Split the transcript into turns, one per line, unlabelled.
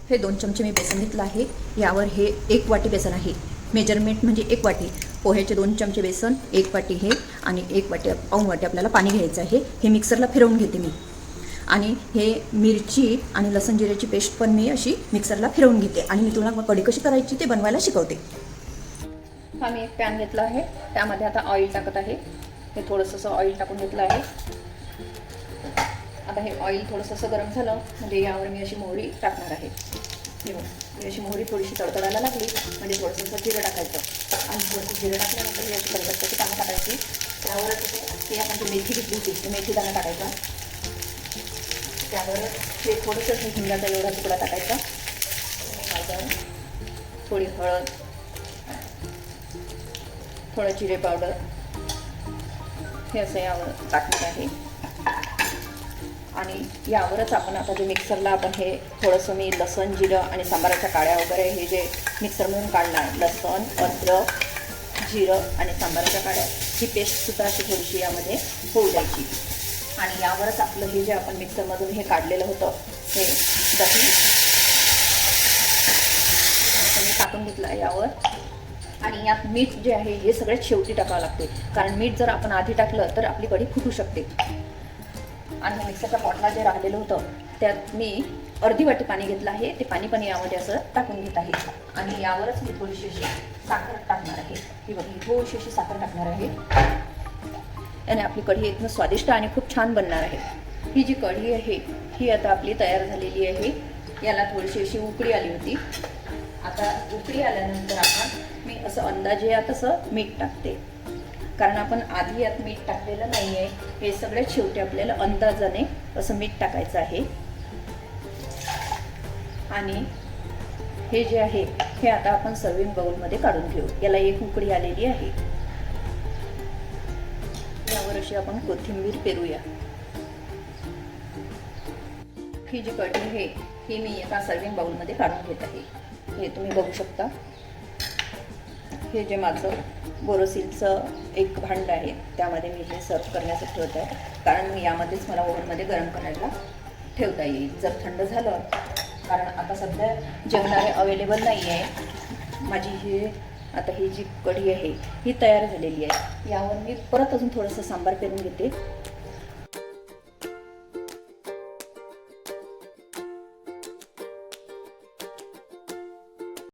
हे 2 चमचे मी बेसन घेतलं आहे. यावर हे 1 वाटी बेसन आहे. मेजरमेंट म्हणजे 1 वाटी. पोह्याचे 2 चमचे बेसन, 1 वाटी हे आणि 1 वाटी पाऊण वाटी आपल्याला पाणी घ्यायचं आहे. हे मिक्सरला फिरवून घेते मी. आणि हे मिरची आणि लसूण जिऱ्याची पेस्ट पण मी अशी मिक्सरला फिरवून घेते आणि मी तुम्हाला कढी कशी करायची ते बनवायला शिकवते. हा मी एक पॅन घेतला आहे. त्यामध्ये आता ऑइल टाकत आहे. हे थोडंसं ऑइल टाकून घेतलं आहे. आता हे ऑइल थोडंसं गरम झालं म्हणजे यावर मी अशी मोहरी टाकणार आहे. हे बघा, अशी मोहरी थोडीशी तडतडायला लागली म्हणजे थोडंसं जिरं टाकायचं आणि थोडंसं जिरं टाकल्यानंतर ही अशी कढीपत्त्याची पानं टाकायची. त्यावरच ते आपण जी मेथी घेतली होती ती मेथी दाणा टाकायचा. त्यावर ते थोडंसं हिंगाचा एवढा तुकडा टाकायचा. थोडी हळद, थोडं जिरे पावडर हे असं यावर टाकणार आहे. आणि यावरच आपण आता जे मिक्सरला आपण हे थोडंसं मी लसण जिरं आणि सांबाराच्या काड्या वगैरे हे जे मिक्सर म्हणून काढलं आहे, लसण अद्रक जिरं आणि सांबाराच्या काड्या ही पेस्टसुद्धा अशी थोडीशी यामध्ये होऊ द्यायची. आणि यावरच आपलं हे जे आपण मिक्सरमधून हे काढलेलं होतं हे दही मी टाकून घेतलं आहे यावर. आणि यात मीठ जे आहे हे सगळ्यात शेवटी टाकावं लागते, कारण मीठ जर आपण आधी टाकलं तर आपली कढी फुटू शकते. आणि मिक्सरच्या पॉटला जे राहिलेलं होतं त्यात मी अर्धी वाटी पाणी घेतलं आहे. ते पाणी पण यामध्ये असं टाकून घेत आहे. आणि यावरच मी थोडीशी अशी साखर टाकणार आहे. ही बघा, थोडीशी अशी साखर टाकणार आहे. आणि आपली कढी एकदम स्वादिष्ट आणि खूप छान बनणार आहे. ही जी कढी आहे ही आता आपली तयार झालेली आहे. याला थोडीशी अशी उकळी आली होती. आता उकळी आल्यानंतर मी असं अंदाजे यात असं मीठ टाकते, कारण आपण आधी यात मीठ टाकलेलं नाही आहे. हे सगळ्यात शेवटी आपल्याला अंदाजाने असं मीठ टाकायचं आहे. आणि हे जे आहे हे आता आपण सर्विंग बाउलमध्ये काढून घेऊ. याला एक उकळी आलेली आहे. यावर अशी आपण कोथिंबीर पेरूया. ही जी कढी आहे ही मी एका सर्विंग बाउलमध्ये काढून घेत आहे. हे तुम्ही बघू शकता. हे जे माझं बोरोसिलचं एक भांडं आहे त्यामध्ये मी हे सर्व करण्यासाठी ठेवत आहे, कारण यामध्येच मला ओव्हनमध्ये गरम करायला ठेवता येईल. जर थंड झालं, कारण आता सध्या जेवणारे अवेलेबल नाही आहे माझी. आता ही जी कढी आहे ही तयार झालेली आहे. यावर मी परत अजून थोडंसं सांबार पेरून घेते.